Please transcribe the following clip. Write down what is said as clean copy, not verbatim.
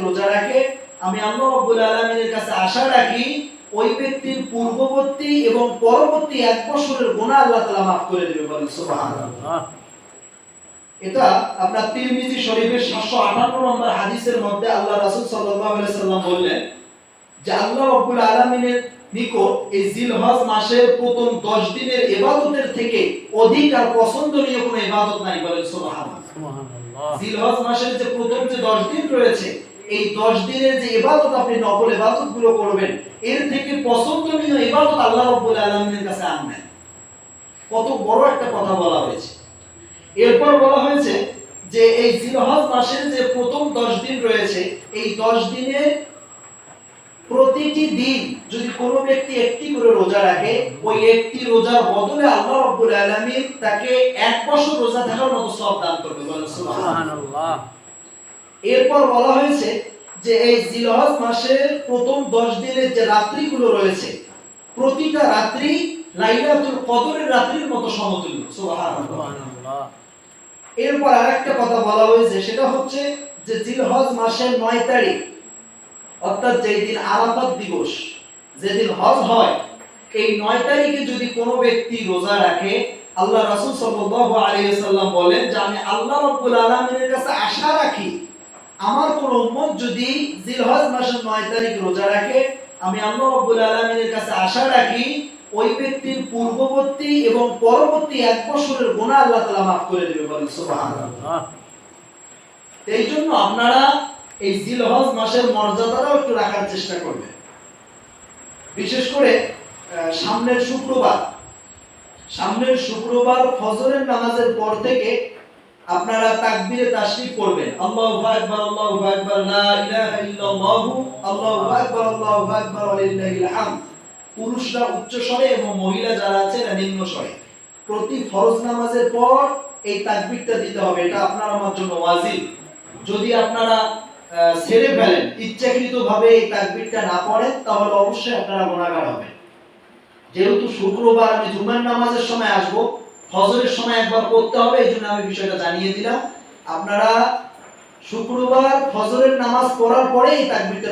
রোজা রাখে, আমি আল্লাহ রাব্বুল আলামিনের কাছে আশা রাখি ওই ব্যক্তির পূর্ববর্তী এবং পরবর্তী 1 বছরের গুনাহ আল্লাহ তাআলা maaf করে দিবেন। বলেন সুবহানাল্লাহ। এটা আপনার তিরমিজি শরীফের 758 নম্বর হাদিসের মধ্যে আল্লাহ রাসূল সাল্লাল্লাহু আলাইহি সাল্লাম বললেন যে আল্লাহ রাব্বুল আলামিনের নিকট এই জিলহজ মাসের প্রথম 10 দিনের ইবাদতের থেকে অধিক আর পছন্দনীয় কোনো ইবাদত নাই। বলেন সুবহানাল্লাহ। জিলহজ মাসের যে প্রথম যে 10 দিন রয়েছে, এই 10 দিনের যে ইবাদত আপনি নফল ইবাদতগুলো করবেন, এর থেকে পছন্দনীয় ইবাদত আল্লাহ রাব্বুল আলামিনের কাছে আর নাই। কত বড় একটা কথা বলা হয়েছে। এরপর বলা হয়েছে যে এই জিলহজ মাসের যে প্রথম 10 দিন রয়েছে, এই 10 দিনে প্রতিটি দিন যদি কোনো ব্যক্তি একটি করে রোজা রাখে, ওই একটি রোজার বদলে আল্লাহ রাব্বুল আলামিন তাকে 1 বছর রোজা থাকার মতো সওয়াব দান করবে। বলেন সুবহানাল্লাহ। এরপর বলা হয়েছে যে এই জিলহজ মাসের প্রথম 10 দিনের যে রাত্রিগুলো রয়েছে, প্রতিটা রাত্রি লাইলাতুল কদরের রাত্রির মতো সমতুল্য। সুবহানাল্লাহ। এরপর আরেকটা কথা বলা হয়েছে, সেটা হচ্ছে যে জিলহজ মাসের 9 তারিখ অর্থাৎ যেই দিন আরাফাত দিবস, যেদিন হজ হয়, এই 9 তারিখে যদি কোনো ব্যক্তি রোজা রাখে, আল্লাহ রাসূল সাল্লাল্লাহু আলাইহি ওয়াসাল্লাম বলেন যে আমি আল্লাহ রাব্বুল আলামিনের কাছে আশা রাখি আমার কোন উম্মত যদি জিলহজ মাসের 9 তারিখ রোজা রাখে, আমি আল্লাহ রাব্বুল আলামিনের কাছে আশা রাখি ওই ব্যক্তির পূর্ববর্তী এবং পরবর্তী 1 বছরের গুনাহ আল্লাহ তাআলা maaf করে দিবেন। বলেন সুবহানাল্লাহ। এইজন্য আপনারা এই জিলহজ মাসের মর্যাদাটাও একটু রাখার চেষ্টা করবেন। বিশেষ করে সামনের শুক্রবার ফজরের নামাজের পর থেকে আপনারা তাকবীরে তাশরিফ পড়বেন। আল্লাহু আকবার, আল্লাহু আকবার, লা ইলাহা ইল্লাল্লাহু, আল্লাহু আকবার, আল্লাহু আকবার, ওয়ালিল্লাহিল হামদ। পুরুষরা উচ্চ স্বরে এবং মহিলা যারা আছেন নিম্ন স্বরে। প্রতি ফরজ নামাজের পর এই তাকবীরটা দিতে হবে। এটা আপনার আমার জন্য ওয়াজিব। যদি আপনারা ছেড়ে ফেলেন, ইচ্ছাকৃতভাবে এই তাকবীরটা না পড়েন, তাহলে অবশ্যই আপনারা গুনাহগার হবেন। যেহেতু শুক্রবার আমি জুমার নামাজের সময় আসব, ফজরের সময় একবার পড়তে হবে, এইজন্য আমি বিষয়টা জানিয়ে দিলাম। আপনারা শুক্রবার ফজরের নামাজ পড়ার পরে এই তাকবীরটা